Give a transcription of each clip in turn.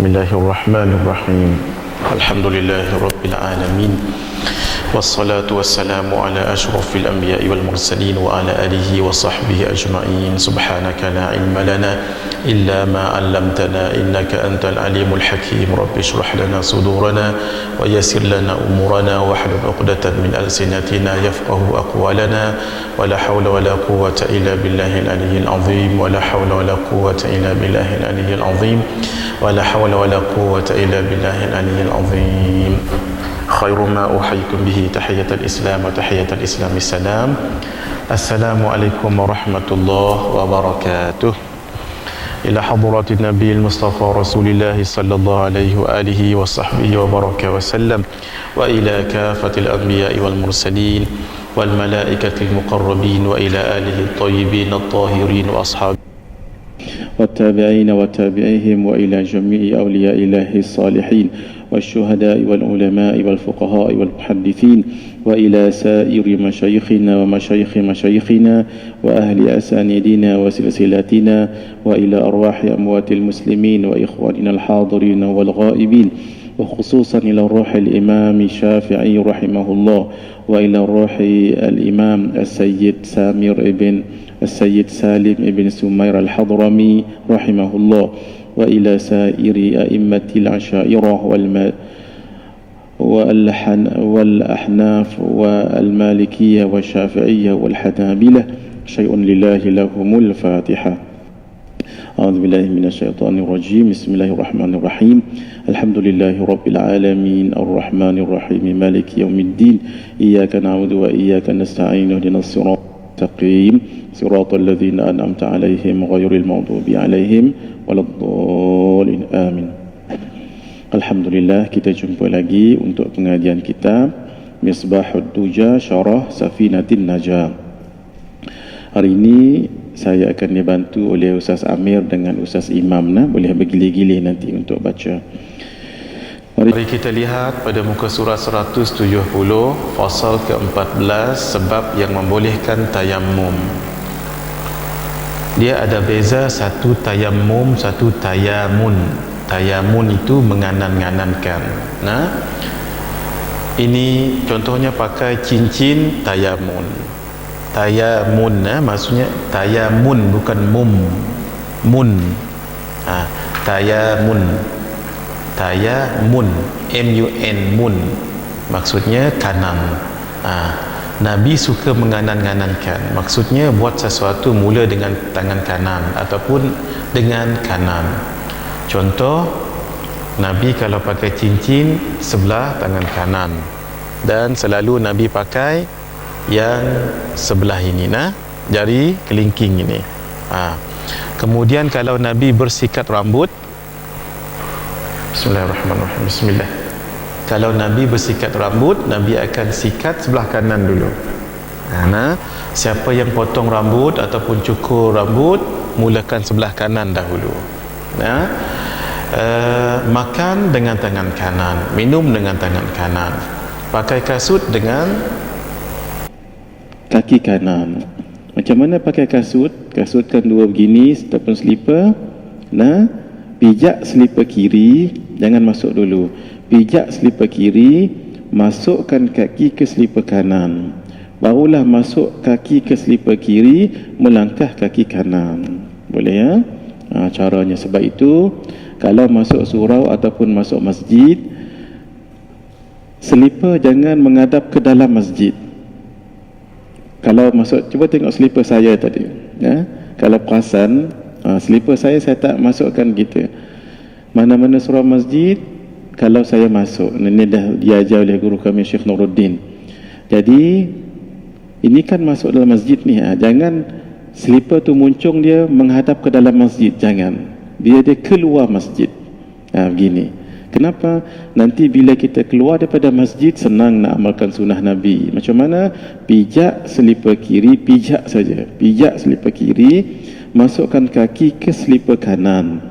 Bismillahirrahmanirrahim. Alhamdulillahirabbil alamin. Wassalatu wassalamu ala asyrafil anbiya'i wal mursalin wa ala alihi wa sahbihi ajma'in. Subhanaka la ilma lana illa ma 'allamtana innaka antal alimul hakim. Rabbi shrah lana sudurana wa yassir lana umurana wahlul 'uqdatan min alsinatina yafqahu aqwalana. Wa la hawla wa la quwwata illa billahil aliyyil azim. Wa la hawla wa la quwwata illa billahil aliyyil azim. Wa la hawla wa la quwwata illa billahil aliyyil azim. Khairu ma uhayyikum bihi tahiyatul Islam wa tahiyatul Islam salam. Assalamualaikum warahmatullahi wabarakatuh. Ila hadratin Nabi Mustafa Rasulillah sallallahu alaihi wa alihi wa sahbihi wa baraka wa sallam wa ila kafatil anbiya'i wal mursalin wal malaikatil muqarrabin wa ila alihi at-tayyibin at-tahirin wa ashabihi والتابعين وتابعيهم وإلى جميع أولياء الله الصالحين والشهداء والعلماء والفقهاء والمحدثين وإلى سائر مشايخنا ومشايخ مشايخنا وأهل أسانيدنا وسلسلاتنا وإلى أرواح أموات المسلمين وإخواننا الحاضرين والغائبين وخصوصا إلى روح الإمام الشافعي رحمه الله وإلى روح الإمام السيد السيد سالم بن سمير الحضرمي رحمه الله وإلى سائر أئمة العشائرة والأحناف والمالكية والشافعية والحنابلة شيء لله لهم الفاتحة. أعوذ بالله من الشيطان الرجيم. بسم الله الرحمن الرحيم. الحمد لله رب العالمين الرحمن الرحيم مالك يوم الدين إياك نعبد وإياك نستعين اهدنا الصراط المستقيم صراط الذين أنعمت عليهم غير المغضوب عليهم ولا الضالين آمين. Alhamdulillah, kita jumpa lagi untuk pengajian kitab Misbahud Duja Syarah Safinatin Najah. Hari ini saya akan dibantu oleh Ustaz Amir dengan Ustaz Imam. Boleh bergilih-gilih nanti untuk baca. Mari kita lihat pada muka surah 170 fasal ke-14 sebab yang membolehkan tayammum. Dia ada beza, satu tayammum, satu tayamun. Tayamun itu menganan-nganankan. Ini contohnya pakai cincin tayamun. Tayamun maksudnya tayamun, bukan mun. Tayamun. Tayamun, M-U-N, mun, maksudnya kanan. Nabi suka menganan-nganankan, maksudnya buat sesuatu mula dengan tangan kanan ataupun dengan kanan. Contoh, Nabi kalau pakai cincin sebelah tangan kanan, dan selalu Nabi pakai yang sebelah ini, jari kelingking ini. Kemudian kalau Nabi bersikat rambut, Bismillahirrahmanirrahim. Bismillah. Kalau Nabi bersikat rambut, Nabi akan sikat sebelah kanan dulu. Siapa yang potong rambut ataupun cukur rambut, mulakan sebelah kanan dahulu. Makan dengan tangan kanan, minum dengan tangan kanan, pakai kasut dengan kaki kanan. Macam mana pakai kasut? Kasut kan dua begini ataupun slipper. Pijak selipar kiri, jangan masuk dulu. Pijak selipar kiri, masukkan kaki ke selipar kanan. Barulah masuk kaki ke selipar kiri, melangkah kaki kanan. Boleh ya? Caranya. Sebab itu, kalau masuk surau ataupun masuk masjid, selipar jangan menghadap ke dalam masjid. Kalau masuk, cuba tengok selipar saya tadi. Kalau perasan, selipar saya tak masukkan gitu. Mana-mana surau masjid, kalau saya masuk, ini dah diajar oleh guru kami Syekh Nuruddin. Jadi ini kan masuk dalam masjid ni, jangan selipar tu muncung dia menghadap ke dalam masjid, jangan. Dia keluar masjid. Begini. Kenapa? Nanti bila kita keluar daripada masjid, senang nak amalkan sunnah Nabi. Macam mana? Pijak selipar kiri, pijak saja. Pijak selipar kiri, masukkan kaki ke selipar kanan.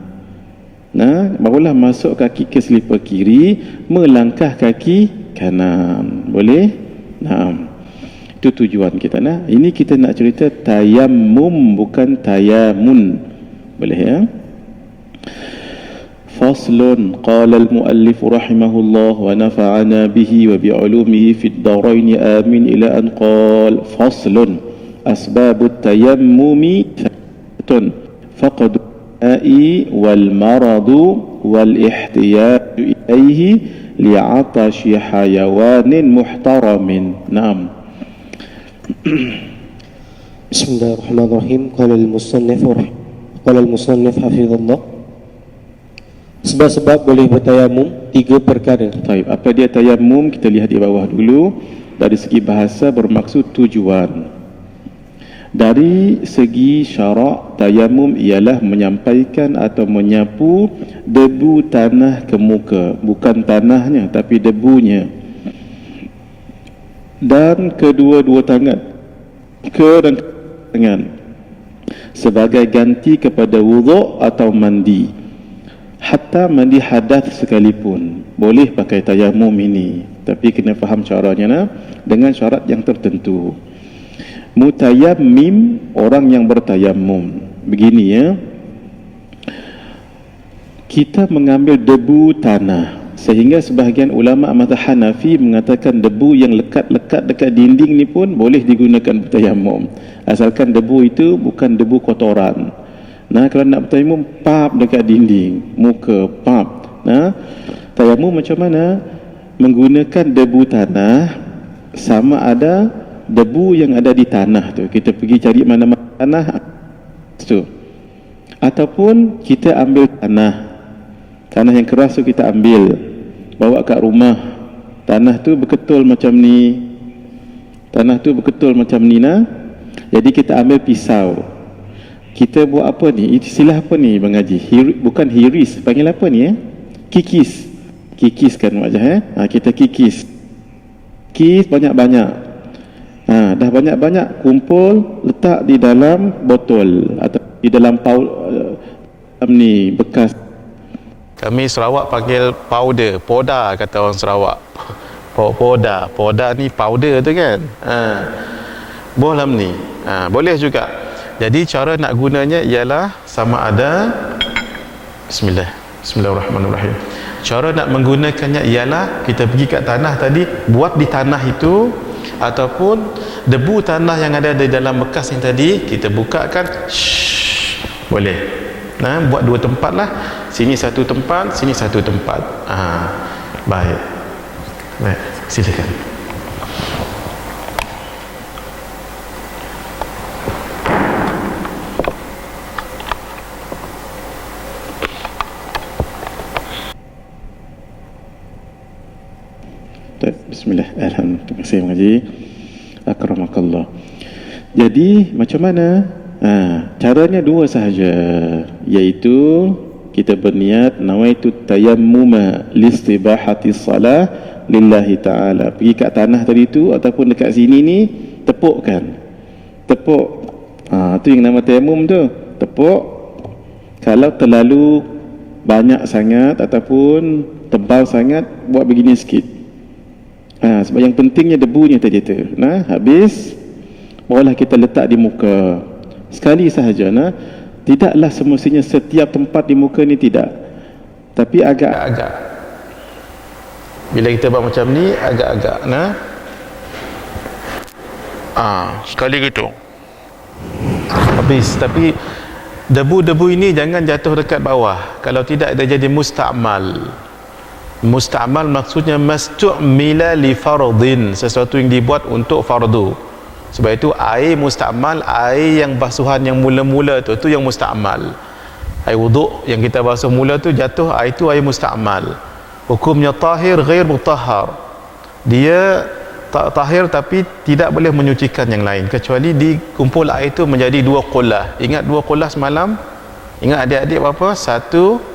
Barulah masuk kaki ke selipar kiri, melangkah kaki kanan. Boleh? Itu tujuan kita. Ini kita nak cerita tayammum, bukan tayamun. Boleh ya? فصل. قال المؤلف رحمه الله ونفعنا به وبعلومه في الدارين آمين إلى أن قال: فصل. أسباب التيمم فقد الماء والمرض والاحتياج إليه لعطش حيوان محترم. نعم. بسم الله الرحمن الرحيم. قال المصنف حفظ الله. Sebab-sebab boleh bertayamum, 3 perkara. Baik, apa dia tayamum? Kita lihat di bawah dulu. Dari segi bahasa bermaksud tujuan. Dari segi syarak, tayamum ialah menyampaikan atau menyapu debu tanah ke muka, bukan tanahnya tapi debunya. Dan kedua-dua tangan, dan tangan sebagai ganti kepada wuduk atau mandi. Hatta mandi hadath sekalipun boleh pakai tayamum ini, tapi kena faham caranya dengan syarat yang tertentu. Mutayammim, orang yang bertayamum. Begini ya, kita mengambil debu tanah, sehingga sebahagian ulama mazhab Hanafi mengatakan debu yang lekat-lekat dekat dinding ni pun boleh digunakan bertayamum, asalkan debu itu bukan debu kotoran. Nah, kalau nak bertayamum, pap dekat dinding muka, pap. Nah, tayamum macam mana? Menggunakan debu tanah, sama ada debu yang ada di tanah tu, kita pergi cari mana-mana tanah tu, ataupun kita ambil tanah yang keras tu, kita ambil bawa kat rumah. Tanah tu berketul macam ni, nah. Jadi kita ambil pisau, kita buat apa ni, istilah apa ni Bang Haji? Bukan hiris, panggil apa ni kikis kan wajah kita kikis banyak-banyak. Dah banyak-banyak kumpul, letak di dalam botol atau di dalam ni bekas. Kami Sarawak panggil poda kata orang Sarawak. Poda ni powder tu kan. Bolam ni. Boleh juga. Jadi cara nak gunanya ialah sama ada Bismillahirrahmanirrahim. Cara nak menggunakannya ialah kita pergi kat tanah tadi, buat di tanah itu, ataupun debu tanah yang ada di dalam bekas yang tadi kita bukakan, boleh. Nah, buat 2 tempat lah, sini satu tempat, sini satu tempat. Baik, silakan. Bismillah. Alhamdulillah. Terima kasih Bang Haji. Akramakallah. Jadi macam mana? Caranya 2 sahaja, iaitu kita berniat nawaitu tayammuma listibahati salah lillahi ta'ala. Pergi kat tanah tadi tu ataupun dekat sini ni, tepukkan. Tu yang nama tayammum tu, tepuk. Kalau terlalu banyak sangat ataupun tebal sangat, buat begini sikit. Sebab yang pentingnya debunya tadi tu. Nah, habis barulah kita letak di muka. Sekali sahaja. Nah, tidaklah semestinya setiap tempat di muka ni, tidak. Tapi agak-agak. Bila kita buat macam ni, agak-agak. Nah, sekali gitu. Habis. Tapi debu-debu ini jangan jatuh dekat bawah. Kalau tidak, dia jadi musta'mal. Musta'mal maksudnya mastu'mila li fardin, sesuatu yang dibuat untuk fardu. Sebab itu air musta'mal, air yang basuhan yang mula-mula tu yang musta'mal. Air wuduk yang kita basuh mula tu jatuh, air tu air musta'mal. Hukumnya tahir ghair mutahhar. Dia tahir tapi tidak boleh menyucikan yang lain, kecuali dikumpul air itu menjadi 2 qullah. Ingat 2 qullah semalam? Ingat adik-adik berapa? 1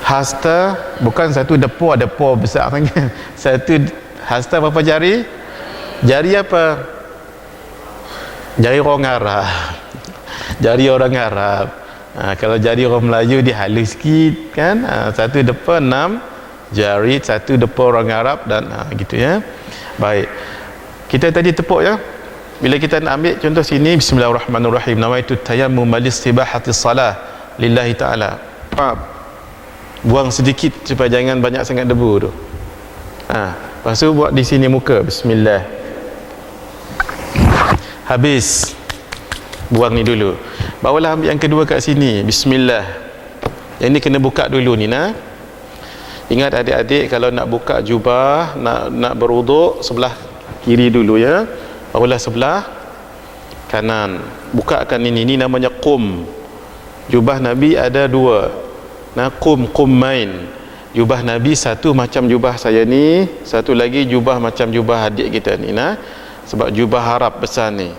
hasta, bukan 1 depo besar sangat. 1 hasta berapa jari? Jari apa? Jari orang Arab. Jari orang Arab. Kalau jari orang Melayu dia halus sikit kan. 1 depa 6 jari, 1 depa orang Arab dan gitu ya. Baik. Kita tadi tepuk ya. Bila kita nak ambil contoh sini, bismillahirrahmanirrahim. Nawaitu tayammum listibahati salah lillahi ta'ala. buang sedikit supaya jangan banyak sangat debu tu. Lepas tu buat di sini muka, bismillah. Habis buang ni dulu, bawalah ambil yang kedua kat sini, bismillah. Yang ni kena buka dulu ni nah. Ingat adik-adik, kalau nak buka jubah, nak berwuduk, sebelah kiri dulu ya, barulah sebelah kanan. Bukakan ini namanya qum. Jubah Nabi ada dua. Nah, qummain. Jubah Nabi satu macam jubah saya ni, satu lagi jubah macam jubah adik kita ni nah. Sebab jubah Arab besar ni.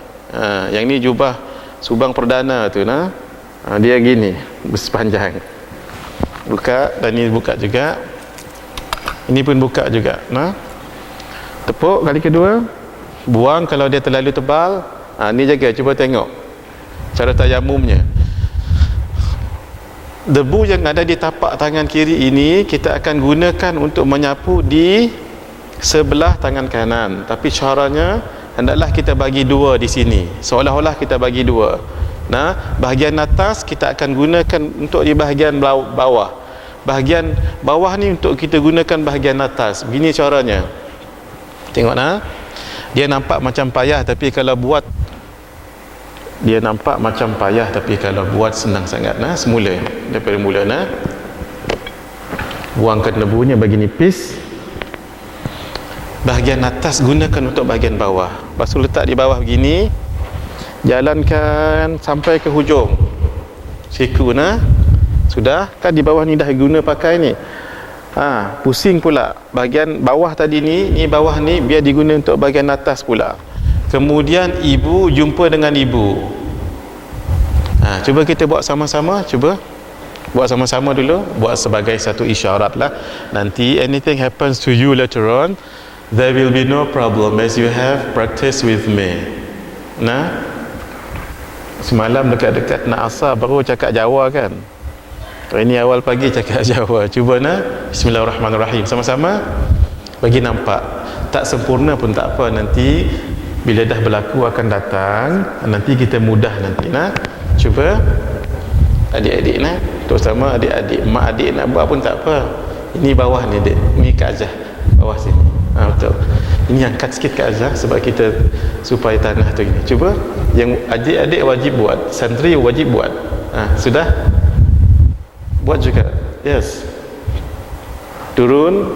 Yang ni jubah Subang Perdana tu nah. Dia gini, bersepanjang. Buka, dan ni buka juga. Ini pun buka juga nah. Tepuk kali kedua, buang kalau dia terlalu tebal. Ni jaga, cuba tengok cara tayamumnya. Debu yang ada di tapak tangan kiri ini kita akan gunakan untuk menyapu di sebelah tangan kanan, tapi caranya hendaklah kita bagi dua di sini, seolah-olah kita bagi dua. Nah, bahagian atas kita akan gunakan untuk di bahagian bawah. Bahagian bawah ni untuk kita gunakan bahagian atas. Begini caranya. Tengok nah. Dia nampak macam payah, tapi kalau buat senang sangat nah. Semula daripada mula nah. Buangkan debunya bagi nipis. Bahagian atas gunakan untuk bahagian bawah. Lepas tu letak di bawah begini. Jalankan sampai ke hujung siku nah. Sudah kan di bawah ni dah guna pakai ni. Pusing pula bahagian bawah tadi ni bawah ni biar diguna untuk bahagian atas pula. Kemudian ibu jumpa dengan ibu. Cuba kita buat sama-sama, cuba buat sama-sama dulu, buat sebagai satu isyarat lah. Nanti anything happens to you later on, there will be no problem as you have practiced with me. Nah, semalam dekat-dekat nak asar baru cakap Jawa kan. Ini awal pagi cakap Jawa. Cuba nah, bismillahirrahmanirrahim. Sama-sama bagi nampak. Tak sempurna pun tak apa, nanti bila dah berlaku akan datang, nanti kita mudah nanti nah. Cuba adik-adik nah, terutama adik-adik, mak adik nak buat pun tak apa. Ini bawah ni adik, ni Kak Azhar bawah sini. Betul. Ini angkat sikit Kak Azhar sebab kita supaya tanah tu gini. Cuba yang adik-adik wajib buat, santri wajib buat. Sudah? Buat juga. Yes. Turun.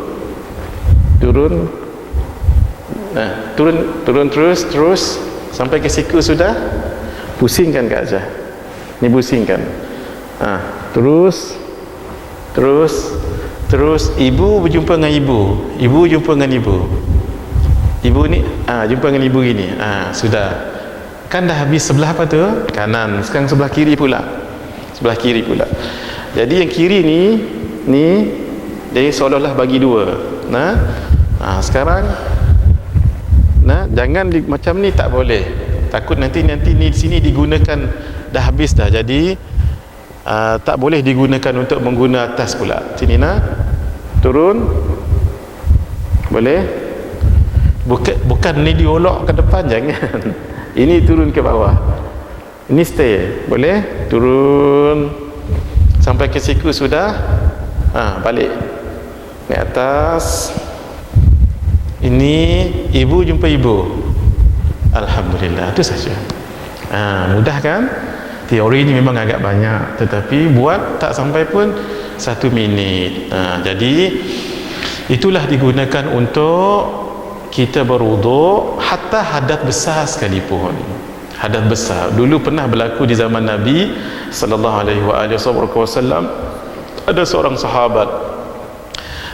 Turun terus sampai ke siku sudah. Pusingkan Kak Azhar. Ni pusingkan. Terus ibu berjumpa dengan ibu. Ibu jumpa dengan ibu. Ibu ni jumpa dengan ibu gini. Sudah. Kan dah habis sebelah apa tu? Kanan. Sekarang sebelah kiri pula. Jadi yang kiri ni jadi seolah-olah bagi dua. Sekarang jangan macam ni, tak boleh. Takut nanti ni di sini digunakan dah habis dah. Jadi tak boleh digunakan untuk mengguna atas pula. Sini turun. Boleh? Bukan ni diolok ke depan, jangan. Ini turun ke bawah. Ini stay. Boleh? Turun sampai ke siku sudah. Balik naik atas. Ini ibu jumpa ibu. Alhamdulillah, itu saja. Mudah kan? Teori ni memang agak banyak, tetapi buat tak sampai pun 1 minit. Jadi itulah digunakan untuk kita berwuduk, hatta hadas besar sekalipun. Hadas besar dulu pernah berlaku di zaman Nabi sallallahu alaihi wasallam. Ada seorang sahabat,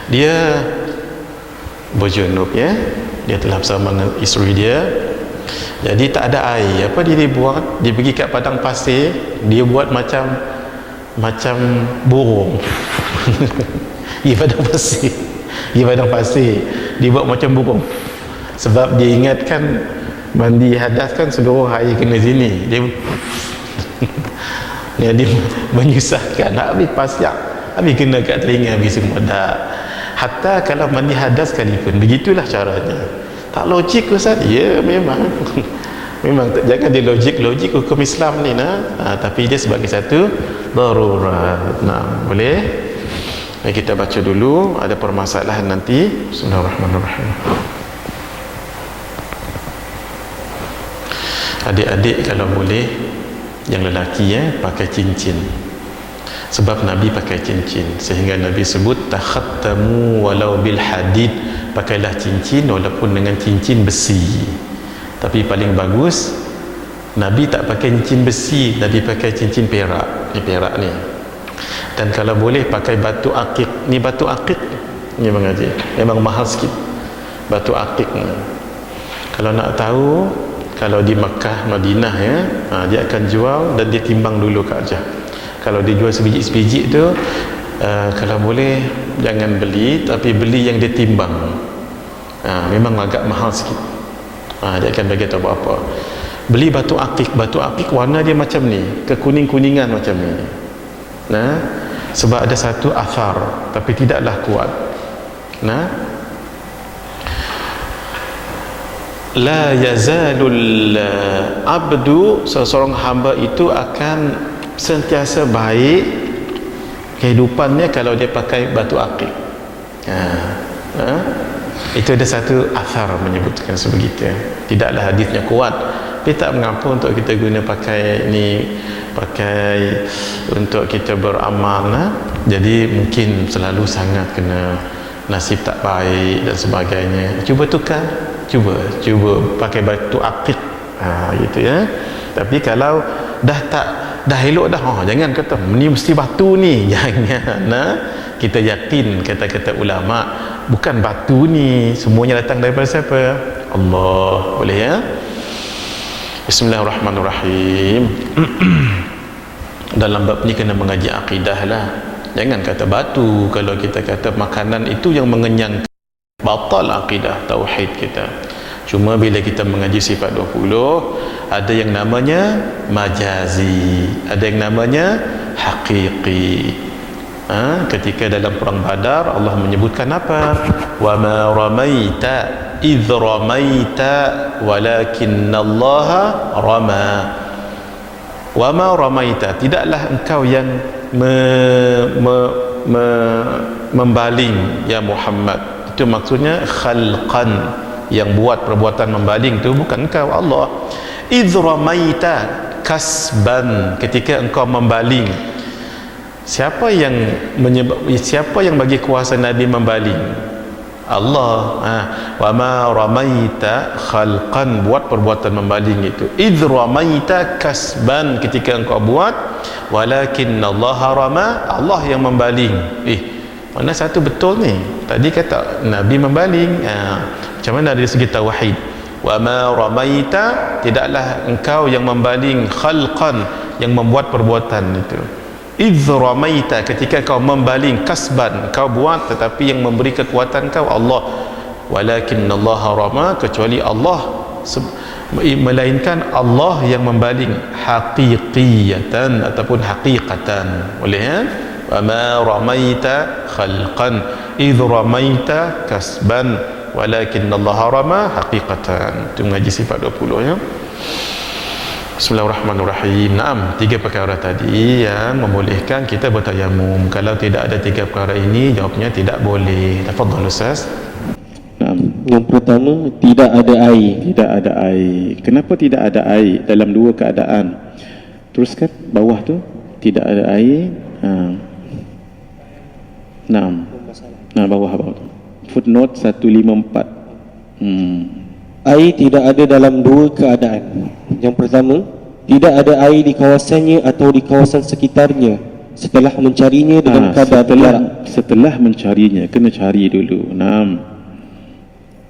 dia berjunub ya, dia telah bersama dengan isteri dia. Jadi tak ada air. Apa dia buat? Dia pergi kat padang pasir, dia buat macam burung. Di padang pasir dia buat macam burung. Sebab dia ingatkan mandi hadas kan seluruh air kena sini. Dia menyusahkan, habis pasyak, habis kena kat telinga, habis semua dah. Hatta kalau mandi hadas sekalipun begitulah caranya. Tak logik Ustaz? Ya, memang jangan dia logik hukum Islam ni tapi dia sebagai satu darurat. Boleh? Mari kita baca dulu, ada permasalahan nanti. Bismillahirrahmanirrahim. Adik-adik kalau boleh, yang lelaki pakai cincin, sebab Nabi pakai cincin, sehingga Nabi sebut takhattamu walau bil hadid, pakailah cincin walaupun dengan cincin besi. Tapi paling bagus Nabi tak pakai cincin besi, Nabi pakai cincin perak. Ni perak ni. Dan kalau boleh pakai batu akik. Ni batu akik ni mengaji, memang mahal sikit batu akik ni. Kalau nak tahu, kalau di Mekah, Madinah dia akan jual dan dia timbang dulu kat Hajjah. Kalau dia jual sebiji-sebiji tu, kalau boleh jangan beli, tapi beli yang dia timbang. Memang agak mahal sikit. Dia akan bagi tahu apa. Beli batu akik. Batu akik warna dia macam ni, kekuning-kuningan macam ni. Sebab ada satu athar, tapi tidaklah kuat. La yazalul abdu, seseorang hamba itu akan sentiasa baik kehidupannya kalau dia pakai batu akik. Itu ada satu athar menyebutkan sebegitu. Tidaklah hadisnya kuat, tapi tak mengapa untuk kita guna pakai ni, pakai untuk kita beramal. Jadi mungkin selalu sangat kena nasib tak baik dan sebagainya, cuba tukar, cuba pakai batu akik, gitu ya. Tapi kalau dah elok dah, jangan kata ni mesti batu ni, jangan. Kita yakin kata-kata ulama, bukan batu ni semuanya datang daripada siapa? Allah. Boleh ya? Bismillahirrahmanirrahim. Dalam bab ni kena mengaji akidah lah. Jangan kata batu. Kalau kita kata makanan itu yang mengenyangkan, batal akidah tauhid kita. Cuma bila kita mengaji sifat 20, ada yang namanya majazi, ada yang namanya haqiqi. Ketika dalam perang Badar, Allah menyebutkan apa? Wa ma ramaita idh ramaita walakinallaha rama. Wa ma ramaita, tidaklah engkau yang membaling ya Muhammad. Itu maksudnya khalqan, yang buat perbuatan membaling itu bukan engkau, Allah. Idh ramaita kasban, ketika engkau membaling. Siapa yang bagi kuasa Nabi membaling? Allah. Wa ma ramaita khalqan, buat perbuatan membaling itu. Idh ramaita kasban, ketika engkau buat. Walakinallaha rama, Allah yang membaling. Mana satu betul ni? Tadi kata Nabi membaling. Macam mana dari segi tauhid? Wa ma ramaita, tidaklah engkau yang membaling, khalqan, yang membuat perbuatan itu. Idh ramaita, ketika kau membaling, kasban, kau buat, tetapi yang memberi kekuatan kau Allah. Walakinallaha rama, kecuali Allah, melainkan Allah yang membaling, haqiqiyatan ataupun haqiqatan. Boleh ya? Wa ma ramaita khalqan idh ramaita kasban walakinallaha rama haqiqatan. Itu mengaji sifat 20 ya. Bismillahirrahmanirrahim. Naam, 3 perkara tadi yang membolehkan kita bertayamum. Kalau tidak ada 3 perkara ini, jawabnya tidak boleh. Tafadhal Ustaz. Yang pertama, tidak ada air. Tidak ada air. Kenapa tidak ada air? Dalam 2 keadaan. Teruskan bawah tu, tidak ada air. Bawah tu. Footnote 154. Air tidak ada dalam 2 keadaan. Yang pertama, tidak ada air di kawasannya atau di kawasan sekitarnya setelah mencarinya dengan kadar jarak. Setelah mencarinya, kena cari dulu.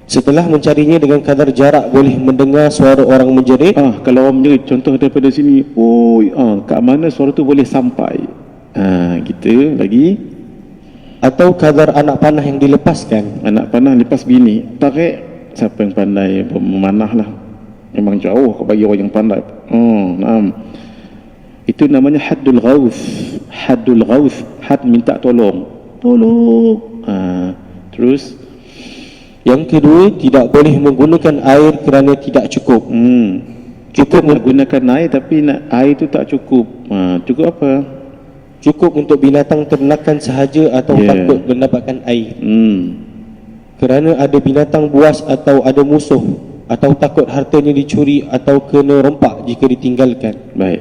Setelah mencarinya dengan kadar jarak, boleh mendengar suara orang menjerit. Kalau orang menjerit, contoh daripada sini, kat mana suara tu boleh sampai. Gitu lagi. Atau kadar anak panah yang dilepaskan. Anak panah lepas bini, tarik. Siapa yang pandai memanah lah, memang jauh kau bagi orang yang pandai. Itu namanya haddul ghauth. Haddul ghauth, had minta tolong. Terus yang kedua, tidak boleh menggunakan air kerana tidak cukup. Kita nak gunakan air, tapi air itu tak cukup. Cukup apa? cukup untuk binatang ternakan sahaja atau takut mendapatkan air? Kerana ada binatang buas atau ada musuh, atau takut hartanya dicuri atau kena rompak jika ditinggalkan. Baik.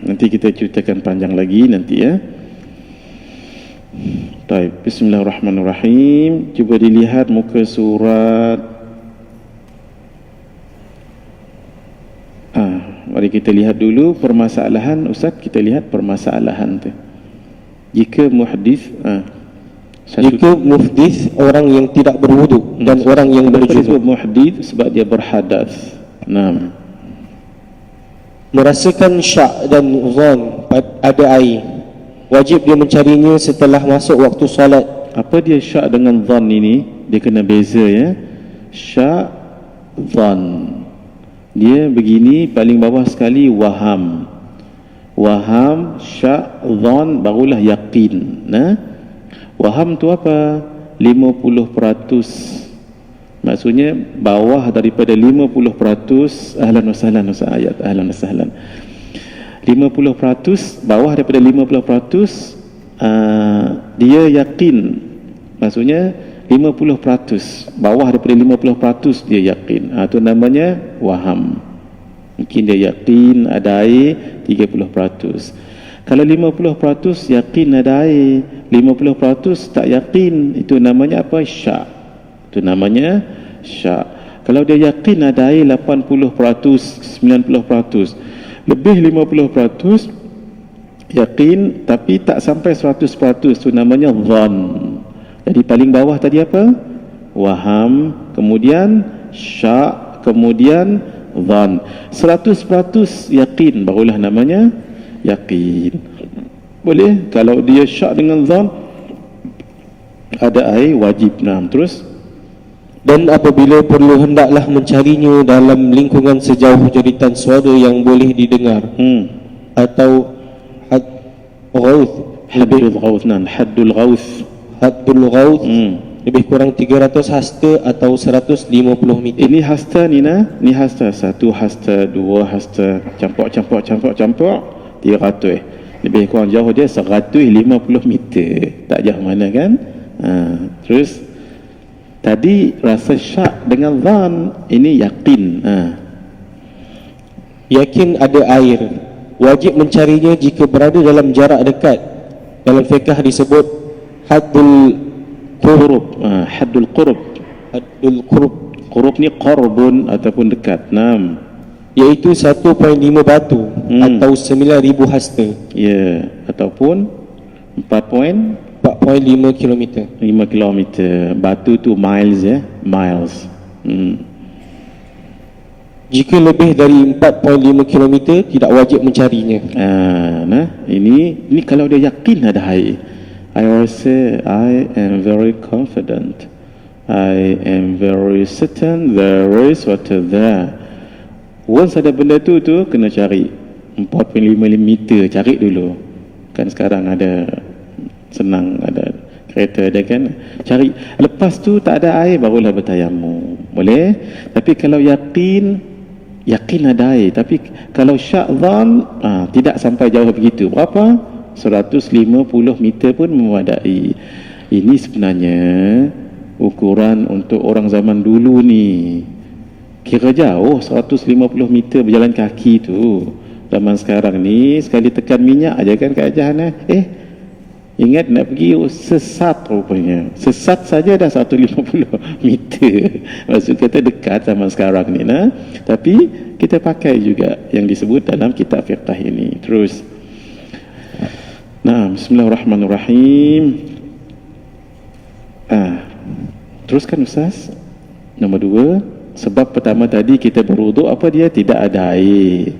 Nanti kita ceritakan panjang lagi nanti ya. Baik, bismillahirrahmanirrahim. Cuba dilihat muka surat. Mari kita lihat dulu permasalahan. Ustaz, kita lihat permasalahan tu. Jika muhdith jika muhdith orang yang tidak berwudu dan orang yang berjunub. Muhdith sebab dia berhadas. Merasakan syak dan zon ada air, wajib dia mencarinya setelah masuk waktu solat. Apa dia syak dengan zon ini? Dia kena beza ya. Syak, zon. Dia begini, paling bawah sekali waham. Waham, syak, zon, barulah yakin. Waham tu apa? 50%. Maksudnya bawah daripada 50%. Ahlan wa sahlan Ustaz ayat. Ahlan wa sahlan. 50%, bawah daripada 50%, dia yakin. Maksudnya 50%, bawah daripada 50% dia yakin. Itu namanya waham. Mungkin dia yakin ada air 30%. Kalau 50% yakin ada air, 50% tak yakin, itu namanya apa? Syak. Itu namanya syak. Kalau dia yakin ada air 80%, 90%, lebih 50% yakin tapi tak sampai 100%, itu namanya zon. Jadi paling bawah tadi apa? Waham, kemudian syak, kemudian zon. 100% yakin barulah namanya yakin. Boleh? Kalau dia syak dengan zon, ada air, wajib. Terus? Dan apabila perlu, hendaklah mencarinya dalam lingkungan sejauh jeritan suara yang boleh didengar. Atau haddul ghauth. Haddul ghauth. Haddul ghauth lebih kurang 300 hasta atau 150 meter. Ini hasta ni ni hasta. 1 hasta, 2 hasta, campur 300. Lebih kurang jauh dia 150 meter. Tak jauh mana kan? Terus tadi rasa syak dengan zan, ini yakin. Yakin ada air, wajib mencarinya jika berada dalam jarak dekat. Dalam fiqh disebut haddul qurub. Haddul qurub. Haddul qurub. Qurub ni qarbun ataupun dekat. Iaitu 1.5 batu atau 9,000 hasta. Ya, ataupun 4.5 km. 5 km. Batu tu miles ya, miles. Jika lebih dari 4.5 km tidak wajib mencarinya. Ini kalau dia yakin ada air. I always say I am very confident. I am very certain there is water there. Once ada benda tu kena cari 4.5 meter, cari dulu. Kan sekarang ada senang, ada kereta ada kan, cari. Lepas tu tak ada air barulah bertayamum. Boleh? Tapi kalau yakin ada air, tapi kalau syak zan tidak sampai jauh begitu. Berapa? 150 meter pun memadai. Ini sebenarnya ukuran untuk orang zaman dulu ni. Kira jauh 150 meter berjalan kaki tu. Zaman sekarang ni sekali tekan minyak aja kan keadaan. Ingat nak pergi sesat rupanya. Sesat saja dah 150 meter. Maksud kata dekat zaman sekarang ni. Tapi kita pakai juga yang disebut dalam kitab fiqh ini. Terus. Bismillahirrahmanirrahim. Teruskan Ustaz. Nombor 2. Sebab pertama tadi kita berwuduk, apa dia? Tidak ada air.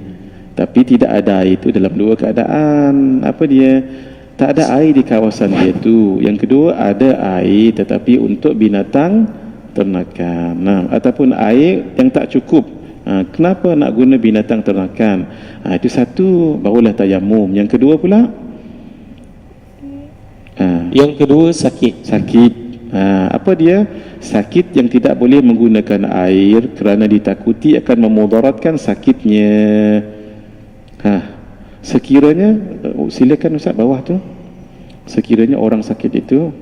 Tapi tidak ada air itu dalam 2 keadaan. Apa dia? Tak ada air di kawasan dia tu. Yang kedua, ada air tetapi untuk binatang ternakan. Ataupun air yang tak cukup. Kenapa nak guna binatang ternakan? Itu satu, barulah tayamum. Yang kedua pula? Yang kedua, sakit. Apa dia? Sakit yang tidak boleh menggunakan air kerana ditakuti akan memudaratkan sakitnya. Sekiranya silakan Ustaz bawah tu. Sekiranya orang sakit itu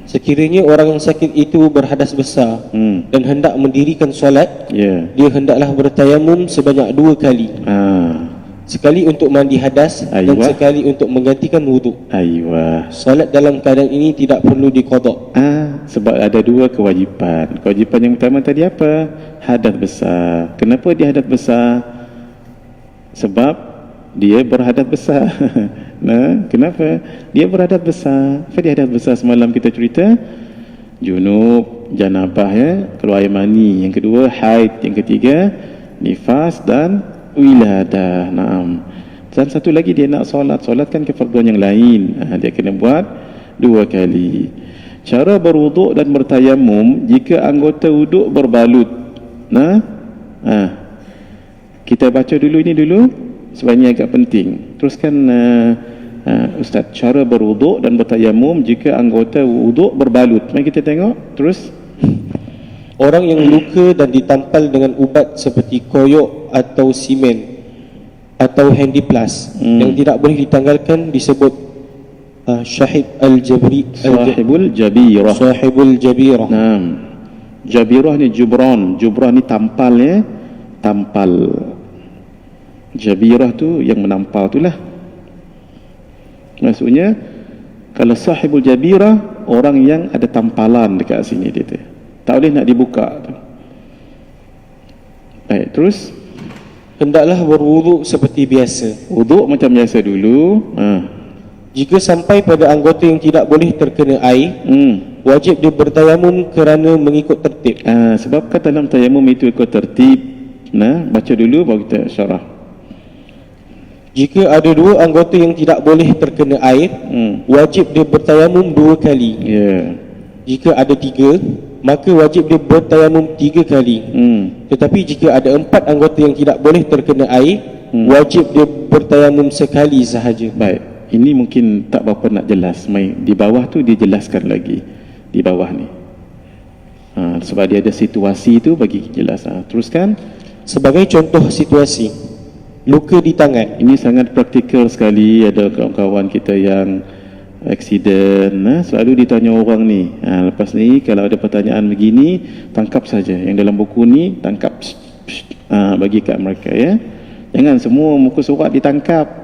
Sekiranya orang yang sakit itu berhadas besar dan hendak mendirikan solat, dia hendaklah bertayamum sebanyak 2 kali. Sekali untuk mandi hadas dan sekali untuk menggantikan wuduk. Solat dalam keadaan ini tidak perlu diqada. Sebab ada 2 kewajipan. Kewajipan yang pertama tadi apa? Hadas besar. Kenapa dia hadas besar? Sebab dia berhadas besar. Kenapa? Dia berhadas besar. Apa dia hadas besar? Semalam kita cerita junub, janabah, keluar air mani. Yang kedua haid. Yang ketiga nifas dan wiladah. Dan satu lagi dia nak solat. Solat kan kefarduan yang lain. Dia kena buat 2 kali. Cara berwuduk dan bertayamum jika anggota wuduk berbalut. Kita baca dulu ini dulu sebab ini agak penting. Teruskan Ustaz, cara berwuduk dan bertayamum jika anggota wuduk berbalut. Mari kita tengok terus. Orang yang luka dan ditampal dengan ubat seperti koyok atau simen atau handiplas yang tidak boleh ditanggalkan disebut sahibul jabirah. Jabirah ni jubran. Jubran ni tampal, tampal. Jabirah tu yang menampal tu lah. Maksudnya kalau sahibul jabirah, orang yang ada tampalan dekat sini dia tu, tak boleh nak dibuka tu. Baik, terus hendaklah berwuduk seperti biasa. Wuduk macam biasa dulu. Jika sampai pada anggota yang tidak boleh terkena air, wajib dia bertayamum kerana mengikut tertib. Sebab kan dalam tayamum itu ikut tertib. Baca dulu baru kita syarah. Jika ada 2 anggota yang tidak boleh terkena air, wajib dia bertayamum 2 kali. Jika ada 3, maka wajib dia bertayamum 3 kali. Tetapi jika ada 4 anggota yang tidak boleh terkena air, wajib dia bertayamum sekali sahaja. Baik, ini mungkin tak berapa nak jelas. Di bawah tu dia jelaskan lagi. Di bawah ni sebab dia ada situasi tu bagi jelas. Teruskan. Sebagai contoh situasi, luka di tangan. Ini sangat praktikal sekali. Ada kawan-kawan kita yang aksiden, selalu ditanya orang ni. Lepas ni kalau ada pertanyaan begini, tangkap saja. Yang dalam buku ni tangkap, bagi kat mereka, ya. Jangan semua muka surat ditangkap.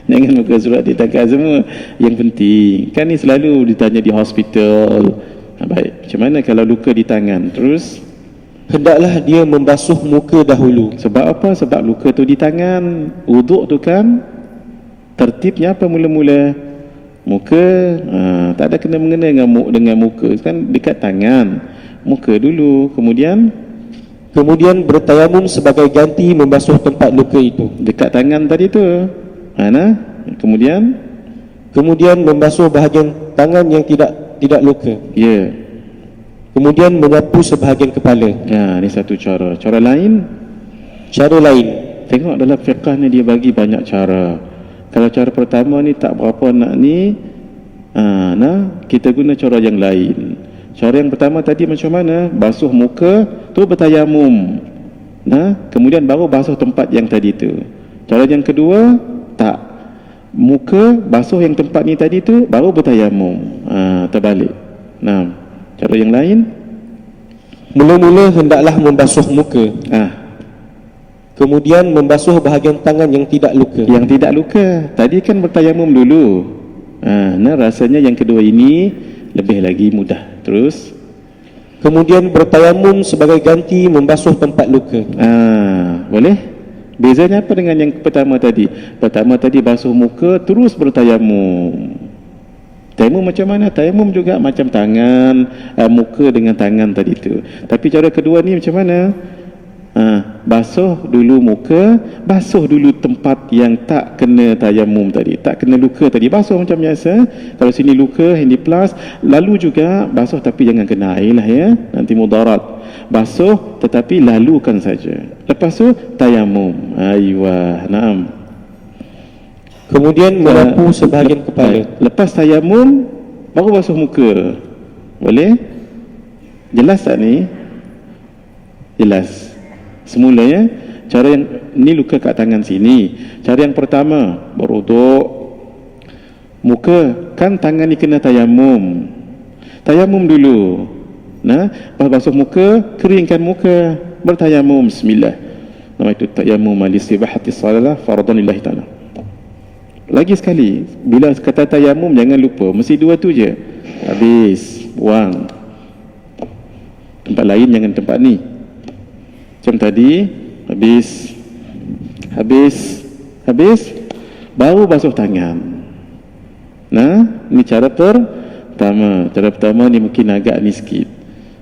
Jangan muka surat ditangkap semua. Yang penting kan ni selalu ditanya di hospital. Baik, macam mana kalau luka di tangan? Terus hendaklah dia membasuh muka dahulu. Sebab apa? Sebab luka tu di tangan. Wuduk tu kan tertibnya apa mula-mula? Muka. Tak ada kena-mengena dengan muka. Kan dekat tangan. Muka dulu. Kemudian bertayamum sebagai ganti membasuh tempat luka itu. Dekat tangan tadi tu. Kemudian membasuh bahagian tangan yang tidak luka. Kemudian menyapu sebahagian kepala. Ini satu cara. Cara lain. Tengok dalam fiqh ni dia bagi banyak cara. Kalau cara pertama ni tak berapa nak ni, kita guna cara yang lain. Cara yang pertama tadi macam mana? Basuh muka tu bertayamum. Kemudian baru basuh tempat yang tadi tu. Cara yang kedua, tak. Muka basuh yang tempat ni tadi tu baru bertayamum. Terbalik. Cara yang lain, mula-mula hendaklah membasuh muka. Kemudian membasuh bahagian tangan yang tidak luka. Tadi kan bertayamum dulu. Rasanya yang kedua ini lebih lagi mudah. Terus kemudian bertayamum sebagai ganti membasuh tempat luka. Boleh? Bezanya apa dengan yang pertama tadi? Pertama tadi basuh muka, terus bertayamum. Tayamum macam mana? Tayamum juga macam tangan, muka dengan tangan tadi tu. Tapi cara kedua ni macam mana? Basuh dulu muka, basuh dulu tempat yang tak kena tayamum tadi, tak kena luka tadi, basuh macam biasa. Kalau sini luka, handiplas, lalu juga basuh tapi jangan kena air lah, ya, nanti mudarat. Basuh tetapi lalukan saja. Lepas tu tayamum. Kemudian menyapu sebahagian kepala. Lepas tayamum baru basuh muka. Boleh? Jelas tak ni? Jelas. semulanya cara yang ni luka kat tangan sini. Cara yang pertama berwuduk, muka kan tangan ni kena tayamum. Tayamum dulu. Nah, basuh muka, keringkan muka, bertayamum, bismillah. Nama itu tayamum al-istibahati salat fardhan lillahi ta'ala. Lagi sekali, bila kata tayamum jangan lupa, mesti dua tu je. Habis, buang. Tempat lain jangan tempat ni. Macam tadi, habis, baru basuh tangan. Nah, ni cara pertama. Cara pertama ni mungkin agak ni sikit,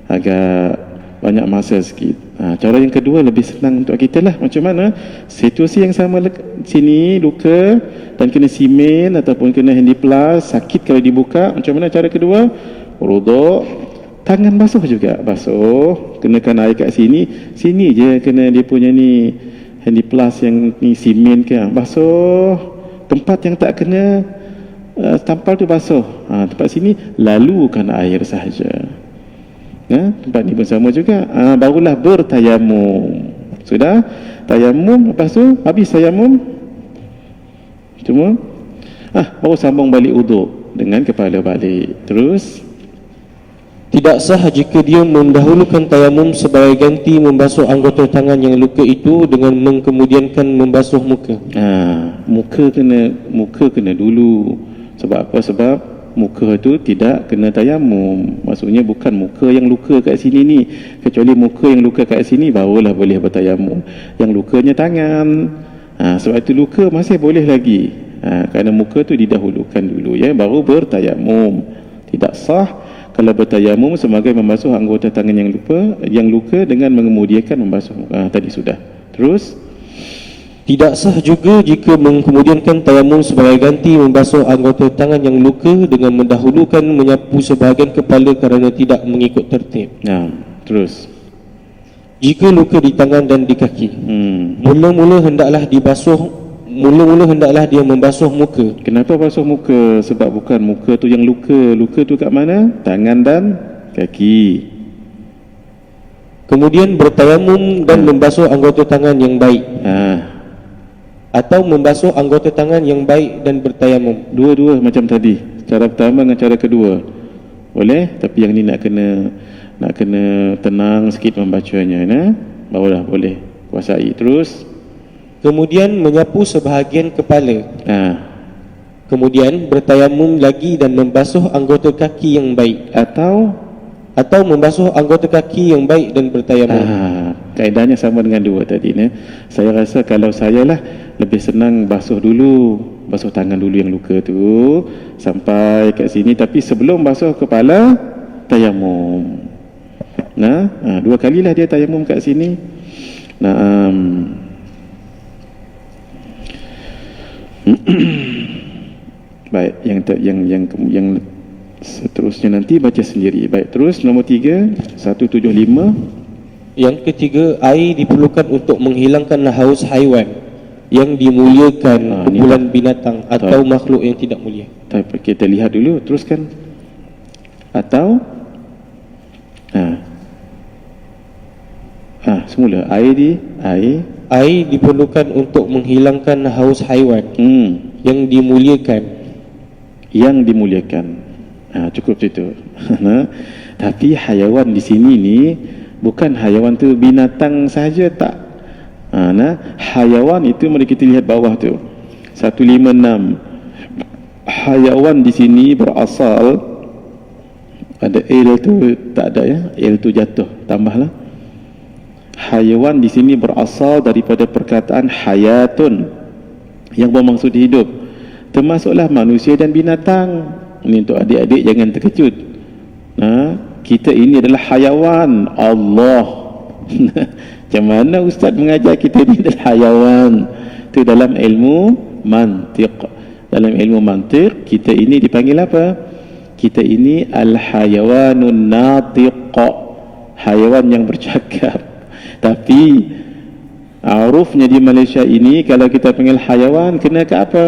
agak banyak masa sikit. Cara yang kedua lebih senang untuk kita lah. Macam mana situasi yang sama sini, luka dan kena simen ataupun kena handiplast, sakit kalau dibuka. Macam mana cara kedua? Wuduk, tangan basuh juga, basuh, kenakan air kat sini je kena dia punya ni handiplast yang ni simen ke, basuh. Tempat yang tak kena tampal tu basuh. Tempat sini lalukan air sahaja. Tempat ni pun sama juga. Barulah bertayamum. Sudah tayamum, lepas tu habis tayamum cuma baru sambung balik uduk dengan kepala balik. Terus tidak sah jika dia mendahulukan tayamum sebagai ganti membasuh anggota tangan yang luka itu dengan mengkemudiankan membasuh muka. Muka kena dulu. Sebab apa? Sebab muka tu tidak kena tayamum. Maksudnya bukan muka yang luka kat sini ni. Kecuali muka yang luka kat sini barulah boleh bertayamum. Yang lukanya tangan. Sebab itu luka masih boleh lagi. Kerana muka tu didahulukan dulu ya, baru bertayamum. Tidak sah kalau bertayamum sebagai membasuh anggota tangan yang luka dengan mengemudiakan membasuh muka. Tadi sudah. Terus tidak sah juga jika mengkemudiankan tayamum sebagai ganti membasuh anggota tangan yang luka dengan mendahulukan menyapu sebahagian kepala kerana tidak mengikut tertib. Terus jika luka di tangan dan di kaki, mula-mula hendaklah dia membasuh muka. Kenapa basuh muka? Sebab bukan muka tu yang luka. Luka tu kat mana? Tangan dan kaki. Kemudian bertayamum dan membasuh anggota tangan yang baik. Atau membasuh anggota tangan yang baik dan bertayamum. Dua-dua macam tadi. Cara pertama dengan cara kedua boleh, tapi yang ni nak kena tenang sikit membacanya, barulah boleh kuasai. Terus kemudian menyapu sebahagian kepala. Kemudian bertayamum lagi dan membasuh anggota kaki yang baik. Atau membasuh anggota kaki yang baik dan bertayamum. Kaedahnya sama dengan dua tadi. Saya rasa kalau saya lah lebih senang basuh tangan dulu yang luka tu sampai kat sini, tapi sebelum basuh kepala tayamum. Dua kalilah dia tayamum kat sini. Baik, yang seterusnya nanti baca sendiri. Baik, terus nombor 3, 175. Yang ketiga, air diperlukan untuk menghilangkan haus haiwan yang dimuliakan, bulan binatang atau makhluk yang tidak mulia. Kita lihat dulu, teruskan. Atau semula air diperlukan untuk menghilangkan haus haiwan yang dimuliakan. Cukup situ. Tapi haiwan di sini ni bukan haiwan tu binatang saja, tak. Haiwan itu mari kita lihat bawah tu 156. Haiwan di sini berasal, ada L tu tak ada ya, L tu jatuh, tambahlah. Haiwan di sini berasal daripada perkataan hayatun yang bermaksud hidup, termasuklah manusia dan binatang. Ini untuk adik-adik jangan terkejut. Kita ini adalah haiwan Allah. Macam mana ustaz mengajar kita ini adalah haiwan? Itu dalam ilmu mantiq. Dalam ilmu mantiq kita ini dipanggil apa? Kita ini al-hayawanun natiq, haiwan yang bercakap. Tapi arufnya di Malaysia ini kalau kita panggil haiwan kena ke apa?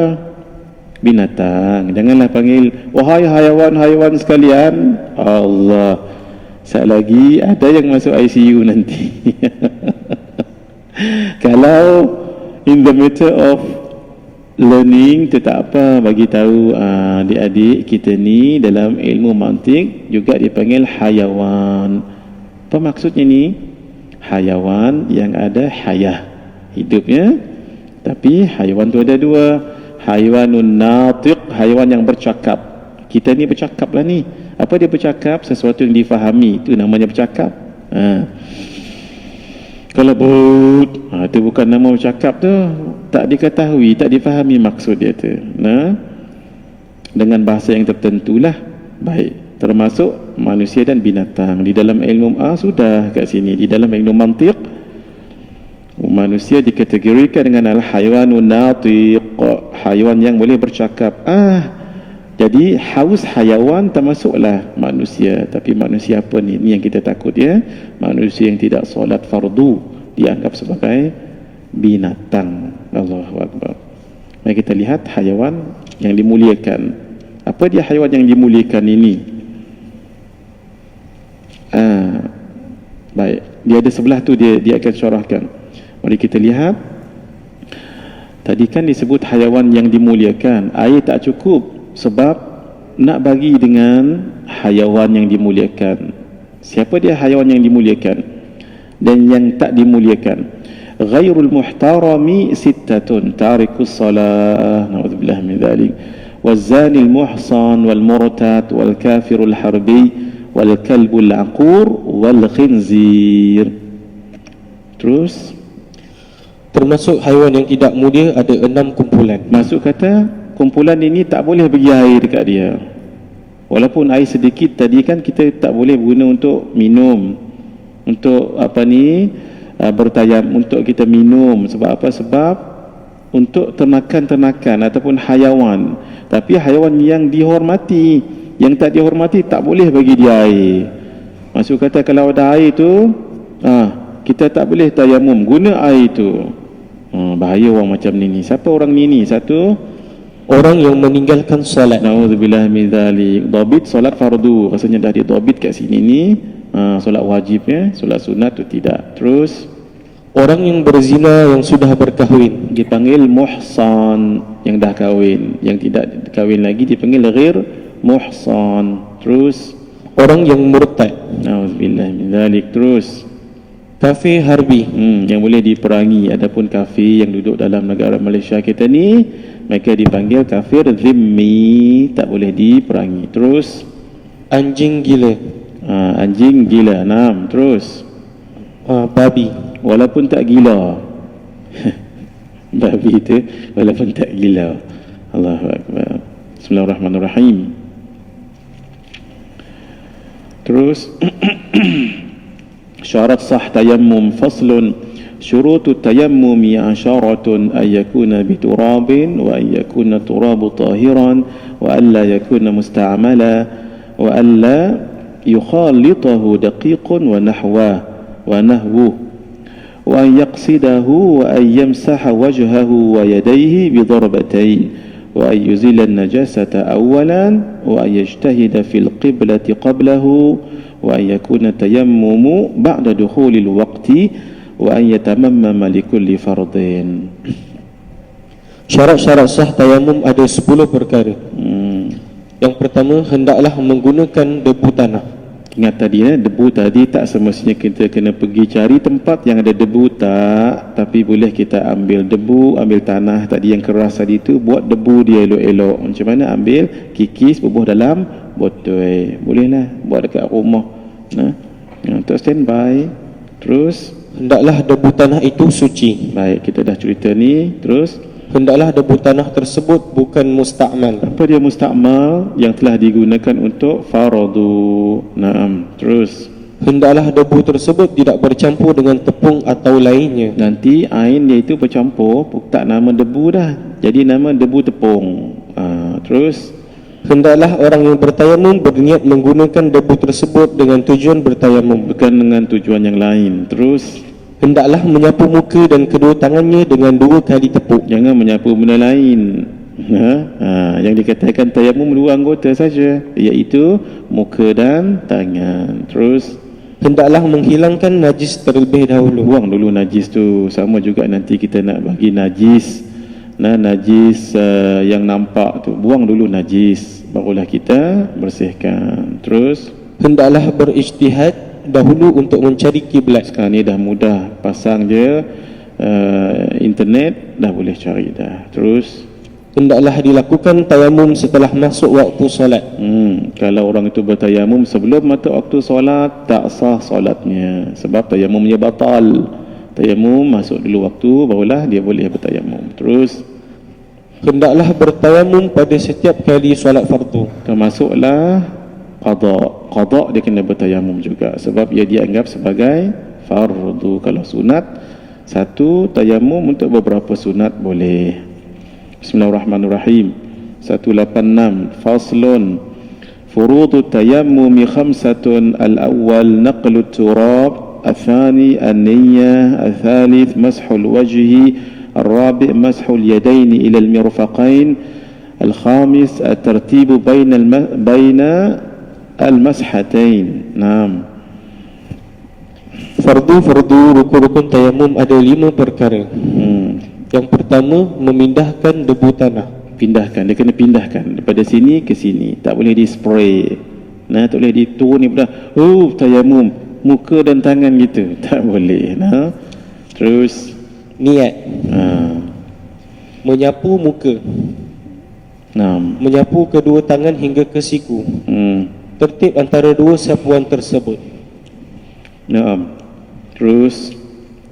Binatang. Janganlah panggil wahai haiwan-haiwan sekalian. Allah, sekali lagi ada yang masuk ICU nanti. Kalau in the matter of learning, tu tak apa, bagi tahu adik-adik kita ni dalam ilmu mantik juga dipanggil hayawan. Apa maksudnya ni? Hayawan yang ada hayah, hidupnya. Tapi hayawan tu ada dua. Hayawanun natiq, hayawan yang bercakap. Kita ni bercakap lah ni. Apa dia bercakap? Sesuatu yang difahami, itu namanya bercakap. Kalau but, itu bukan nama bercakap tu. Tak diketahui, tak difahami maksud dia tu. Dengan bahasa yang tertentulah. Baik, termasuk manusia dan binatang. Di dalam ilmu sudah kat sini. Di dalam ilmu mantiq, manusia dikategorikan dengan al-hayawanun natiq, hayawan yang boleh bercakap. Jadi haus hayawan termasuklah manusia. Tapi manusia apa ni? Ni yang kita takut ya. Manusia yang tidak solat fardu dianggap sebagai binatang. Allahu Akbar. Mari kita lihat hayawan yang dimuliakan. Apa dia hayawan yang dimuliakan ini? Baik, dia ada sebelah tu, dia akan syarahkan. Mari kita lihat. Tadi kan disebut hayawan yang dimuliakan. Air tak cukup sebab nak bagi dengan hayawan yang dimuliakan. Siapa dia hayawan yang dimuliakan dan yang tak dimuliakan? Ghairul muhtarami sittatun, tarikus salah, na'udzubillah min dhalik, wazanil muhsan wal murtad wal kafirul harbi wal kalbul aqur wal khinzir. Terus termasuk haiwan yang tidak mulia ada 6 kumpulan. Maksud kata kumpulan ini tak boleh bagi air dekat dia. Walaupun air sedikit tadi kan kita tak boleh guna untuk minum, untuk bertayam, untuk kita minum. Sebab apa? Sebab untuk ternakan-ternakan ataupun hayawan. Tapi hayawan yang dihormati, yang tak dihormati tak boleh bagi dia air. Maksud kata kalau ada air tu, kita tak boleh tayamum guna air tu. Bahaya orang macam ni. Siapa orang ni? Satu, orang yang meninggalkan solat. Na'udzubillah min dzalik. Dhabit solat fardu, rasanya dah didhabit kat sini ni. Solat wajibnya, solat sunat tu tidak. Terus orang yang berzina yang sudah berkahwin dipanggil muhsan, yang dah kahwin. Yang tidak kahwin lagi dipanggil ghair muhsan. Terus orang yang murtad. Na'udzubillah min dzalik. Terus kafir harbi, yang boleh diperangi. Adapun kafir yang duduk dalam negara Malaysia kita ni, mereka dipanggil kafir zimmi, tak boleh diperangi. Terus anjing gila. Anjing gila. 6. Terus babi, walaupun tak gila. Babi itu walaupun tak gila. Allahu Akbar. Bismillahirrahmanirrahim. Terus syarat sah tayammum. Faslun, syurutu tayammumi 'asharatun ay yakuna biturabin wa ay yakuna turabu tahiran wa alla yakuna musta'mala wa alla yukhalitahu daqiqun wa nahwuhu wa an yaqsidahu wa an yamsaha wajhahu wa yadayhi bi darbatayn wa an yuzila an-najasata awwalan wa an yajtahida fil qiblati qablahu wa an yakuna tayammumu ba'da dukhulil waqti wa an yatamammama likulli fardin. Syarat-syarat sah tayamum ada 10 perkara. Yang pertama, hendaklah menggunakan debu tanah. Ingat tadi debu tadi tak semestinya kita kena pergi cari tempat yang ada debu, tak. Tapi boleh kita ambil debu, ambil tanah tadi yang keras tadi tu, buat debu dia elok-elok. Macam mana? Ambil, kikis, bubuh dalam botol. Bolehlah buat dekat rumah. Untuk standby. Terus hendaklah debu tanah itu suci. Baik, kita dah cerita ni. Terus hendaklah debu tanah tersebut bukan musta'mal. Apa dia musta'mal? Yang telah digunakan untuk fardu. Naam. Terus hendaklah debu tersebut tidak bercampur dengan tepung atau lainnya. Nanti ain dia itu bercampur, tak nama debu dah, jadi nama debu tepung. Terus hendaklah orang yang bertayamum berniat menggunakan debu tersebut dengan tujuan bertayamum, bukan dengan tujuan yang lain. Terus hendaklah menyapu muka dan kedua tangannya dengan 2 kali tepuk. Jangan menyapu benda lain. Yang dikatakan tayamum 2 anggota saja, iaitu muka dan tangan. Terus hendaklah menghilangkan najis terlebih dahulu. Buang dulu najis tu. Sama juga nanti kita nak bagi najis, najis yang nampak tu, buang dulu najis, barulah kita bersihkan. Terus Hendaklah berijtihad dahulu untuk mencari kiblat. sekarang ni dah mudah, pasang je internet, dah boleh cari dah. Terus Hendaklah dilakukan tayamum setelah masuk waktu solat. Kalau orang itu bertayamum sebelum masuk waktu solat, tak sah solatnya, sebab tayamumnya batal. Tayamum masuk dulu waktu, barulah dia boleh bertayamum. Terus Hendaklah bertayamum pada setiap kali solat fardu. termasuklah qada dia kena bertayamum juga, sebab ia dianggap sebagai fardu. Kalau sunat, satu tayamum untuk beberapa sunat boleh. Bismillahirrahmanirrahim. 186 Faslun Furudu tayammumi khamsatun. Al-awwal naqlu turab, al-thani an-niyyah, al-thalith mashul wajhi, al-rabi' mashul yadaini ila al-mirfaqain, al-khamis at-tartibu baina al-mashatain. Naam. Fardu rukun-rukun tayamum ada 5 perkara. Yang pertama, memindahkan debu tanah. Pindahkan, dia kena pindahkan daripada sini ke sini, tak boleh di spray, tak boleh diturun ni tayamum muka dan tangan gitu, tak boleh. Terus Niat, menyapu muka, menyapu kedua tangan hingga ke siku. Tertib antara dua sapuan tersebut. Terus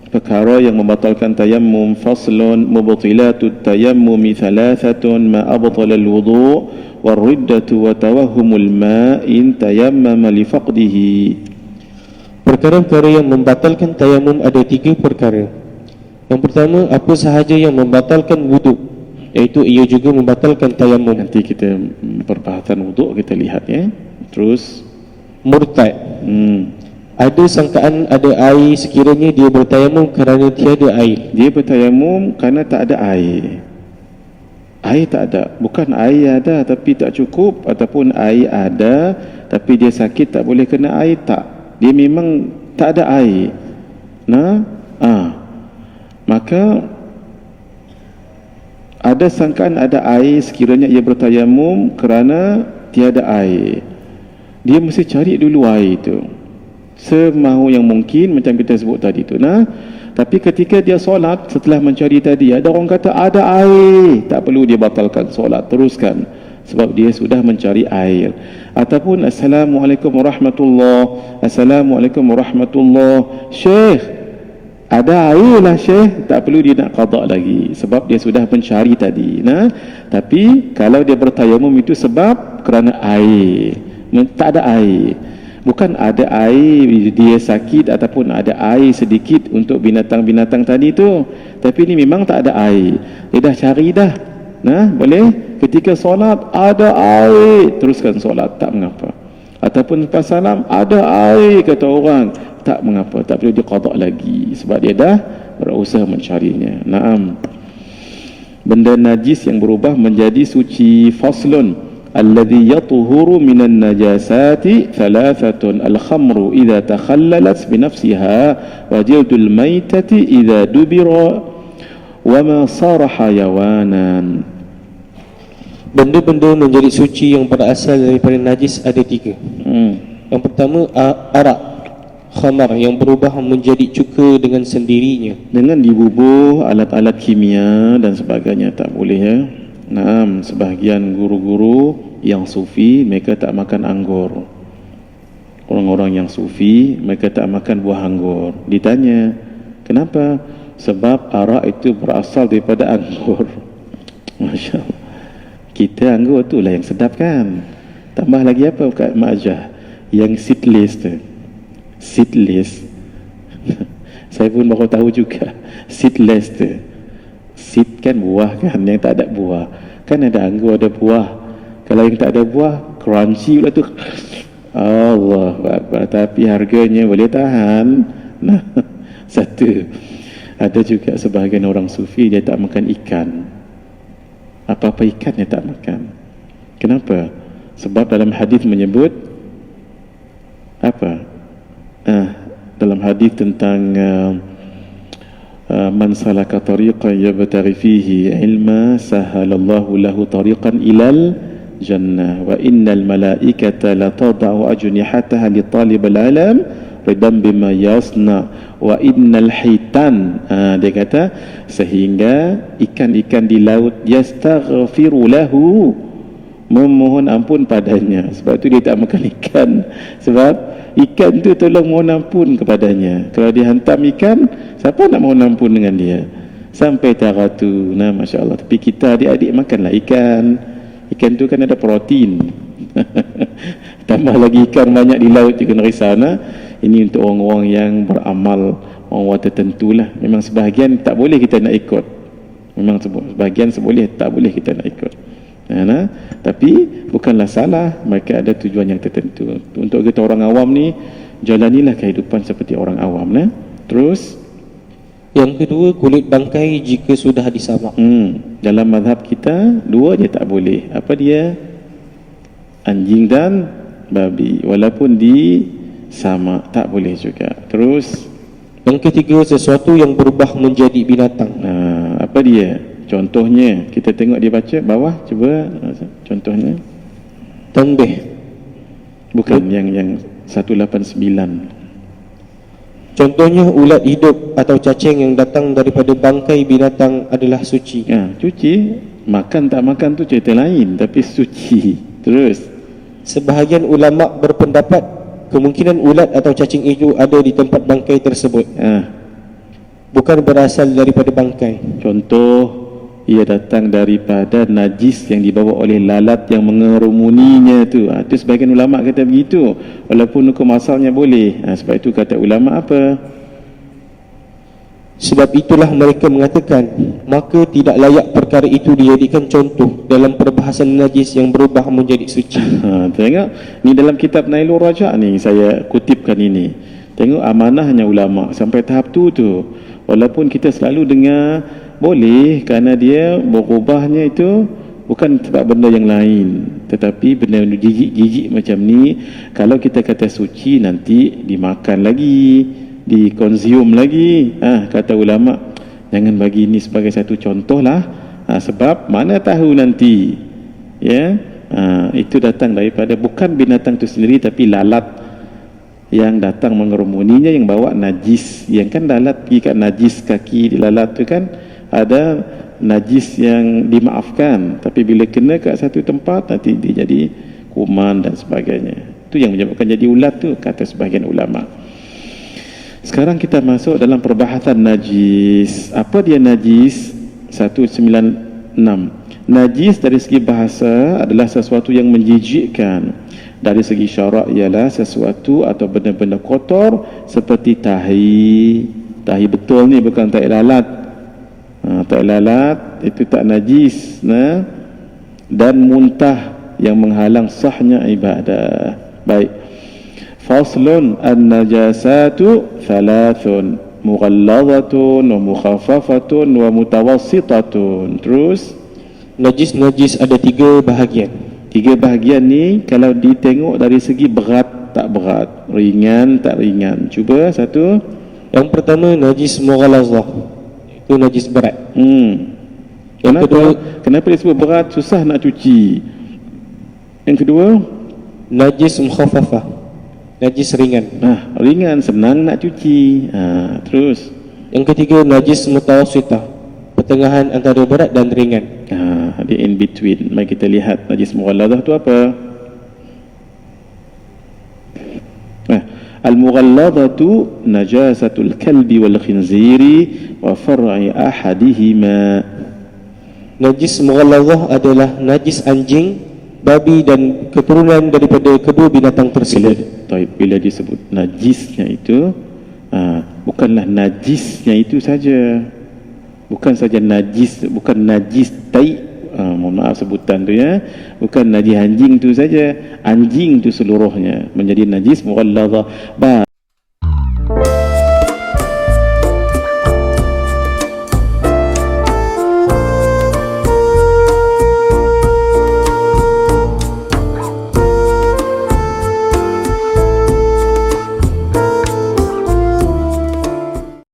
perkara yang membatalkan tayammum. Faslun mubtilatut tayammumi thalathatun ma abtala al-wudu' war-riddatu wa tawahhumul ma'in tayammama li faqdihi. Perkara-perkara yang membatalkan tayamum ada 3 perkara. Yang pertama, apa sahaja yang membatalkan wuduk, iaitu ia juga membatalkan tayamum. Nanti kita perbahasan wuduk kita lihat ya. Terus Murtad, ada sangkaan ada air sekiranya dia bertayamum kerana tiada air. Dia bertayamum kerana tak ada air. Air tak ada, bukan air ada tapi tak cukup, ataupun air ada tapi dia sakit tak boleh kena air, tak. Dia memang tak ada air. Maka ada sangkaan ada air sekiranya ia bertayamum kerana tiada air. Dia mesti cari dulu air itu semahu yang mungkin, macam kita sebut tadi tu. Tapi ketika dia solat, setelah mencari tadi, ada orang kata ada air, tak perlu dia batalkan solat, teruskan, sebab dia sudah mencari air. Ataupun Assalamualaikum warahmatullahi, Assalamualaikum warahmatullahi, Syekh ada air lah Syekh, tak perlu dia nak qada lagi, sebab dia sudah mencari tadi. Tapi kalau dia bertayamum itu sebab kerana air, tak ada air, bukan ada air dia sakit ataupun ada air sedikit untuk binatang-binatang tadi tu, tapi ni memang tak ada air, dia dah cari dah. Boleh ketika solat ada air, teruskan solat, tak mengapa. Ataupun lepas salam ada air kata orang, tak mengapa, tak perlu dia qada lagi, sebab dia dah berusaha mencarinya. Benda najis yang berubah menjadi suci. Faslun alladhi yatuhuru minan najasati thalathatun. Al-khamru idha takhallalat binafsiha, wa jildul maytati idha dubira, wa ma sara hayawanan. Benda-benda menjadi suci yang berasal daripada najis ada 3. Yang pertama, arak, khamar, yang berubah menjadi cuka dengan sendirinya, dengan dibubuh alat-alat kimia dan sebagainya, tak boleh ya. Sebahagian guru-guru yang sufi, mereka tak makan anggur. Orang-orang yang sufi, mereka tak makan buah anggur. Ditanya, kenapa? Sebab arak itu berasal daripada anggur. Masya Allah. Kita anggur tu lah yang sedap kan. Tambah lagi apa Kak Majah? Yang seedless tu. Seedless. Saya pun baru tahu juga. Seedless tu. Seed kan buah kan, yang tak ada buah. Kan ada anggur ada buah. Kalau yang tak ada buah, crunchy pula tu. Allah Akbar. Tapi harganya boleh tahan. Satu. Ada juga sebahagian orang sufi, dia tak makan ikan. Apa-apa ikan dia tak makan. Kenapa? Sebab dalam hadis menyebut apa? dalam hadis tentang man salaka tariqan yabtaghi fihi ilma sahalallahu lahu tariqan ilal jannah wa innal malaikata la tada'u ajnihataha li talibil alam ridam bima yasna wa innal hitan, dia kata sehingga ikan-ikan di laut yastaghfiru lahu, memohon ampun padanya. Sebab tu dia tak makan ikan, sebab ikan tu tolong mohon ampun kepadanya. Kalau dia hantam ikan, siapa nak mohon ampun dengan dia? Sampai taratu. Nah, Masya Allah. Tapi kita adik-adik makanlah ikan. Ikan tu kan ada protein. Tambah lagi ikan banyak di laut juga dari sana. Ini untuk orang-orang yang beramal, orang-orang tertentu lah. Memang sebahagian tak boleh kita nak ikut. Memang sebahagian tak boleh kita nak ikut. Nah, tapi bukanlah salah, mereka ada tujuan yang tertentu. Untuk kita orang awam ni, jalanilah kehidupan seperti orang awam. Nah. Terus yang kedua, kulit bangkai jika sudah disamak. Dalam mazhab kita, dua je tak boleh. Apa dia? Anjing dan babi. Walaupun disamak, tak boleh juga. Terus yang ketiga, sesuatu yang berubah menjadi binatang. Apa dia? Contohnya, kita tengok dia baca bawah, cuba contohnya. Tanbih. Bukan yang 189. Contohnya, ulat hidup atau cacing yang datang daripada bangkai binatang adalah suci. Suci. Makan tak makan tu cerita lain, tapi suci. Terus sebahagian ulama berpendapat kemungkinan ulat atau cacing itu ada di tempat bangkai tersebut, bukan berasal daripada bangkai. Contoh, ia datang daripada najis yang dibawa oleh lalat yang mengerumuninya tu. Itu sebahagian ulama kata begitu, walaupun hukum asalnya boleh. Sebab itu kata ulama apa? Sebab itulah mereka mengatakan, maka tidak layak perkara itu dijadikan contoh dalam perbahasan najis yang berubah menjadi suci. Tengok, ni dalam kitab Nailur Raja ni saya kutipkan ini. Tengok amanahnya ulama sampai tahap tu. Walaupun kita selalu dengar boleh, kerana dia berubahnya itu bukan sebab benda yang lain, tetapi benda jijik-jijik macam ni, kalau kita kata suci, nanti dimakan lagi, dikonsum lagi. Kata ulama, jangan bagi ini sebagai satu contoh lah. Sebab mana tahu nanti, itu datang daripada bukan binatang itu sendiri, tapi lalat yang datang mengerumuninya, yang bawa najis. Yang kan lalat pergi kat najis kaki di lalat tu kan ada najis yang dimaafkan, tapi bila kena kat satu tempat nanti dia jadi kuman dan sebagainya. Itu yang menyebabkan jadi ulat tu, kata sebahagian ulama. Sekarang kita masuk dalam perbahasan najis. Apa dia najis? 196. Najis dari segi bahasa adalah sesuatu yang menjijikkan. Dari segi syarak ialah sesuatu atau benda-benda kotor seperti tahi. Tahi betul ni, bukan tahi lalat. Tak lalat itu tak najis, dan muntah yang menghalang sahnya ibadah. Baik. Faslun an-najasatu thalathun mughalladhatun wa mukhaffafatun wa mutawassitatun. Terus najis ada 3 bahagian. 3 bahagian ni kalau ditengok dari segi berat tak berat, ringan tak ringan. Cuba satu. Yang pertama, najis mughalladhah, itu najis berat. Kenapa disebut berat? Susah nak cuci. Yang kedua, najis mukhaffafah, najis ringan. Ringan, senang nak cuci. Terus yang ketiga, najis mutawassitah, pertengahan antara berat dan ringan. Dia in between. Mari kita lihat najis mughalladhah tu apa. Al-mughalladhatu najasatul kalbi wal khinziri wa far'i ahadihima. Najis mughalladhah adalah najis anjing, babi dan keturunan daripada kedua binatang tersebut. Bila disebut najisnya itu, bukanlah najisnya itu saja. Bukan saja najis, bukan najis tai. Mohon maaf sebutan tu bukan najis anjing tu saja. Anjing tu seluruhnya menjadi najis mughalladhah.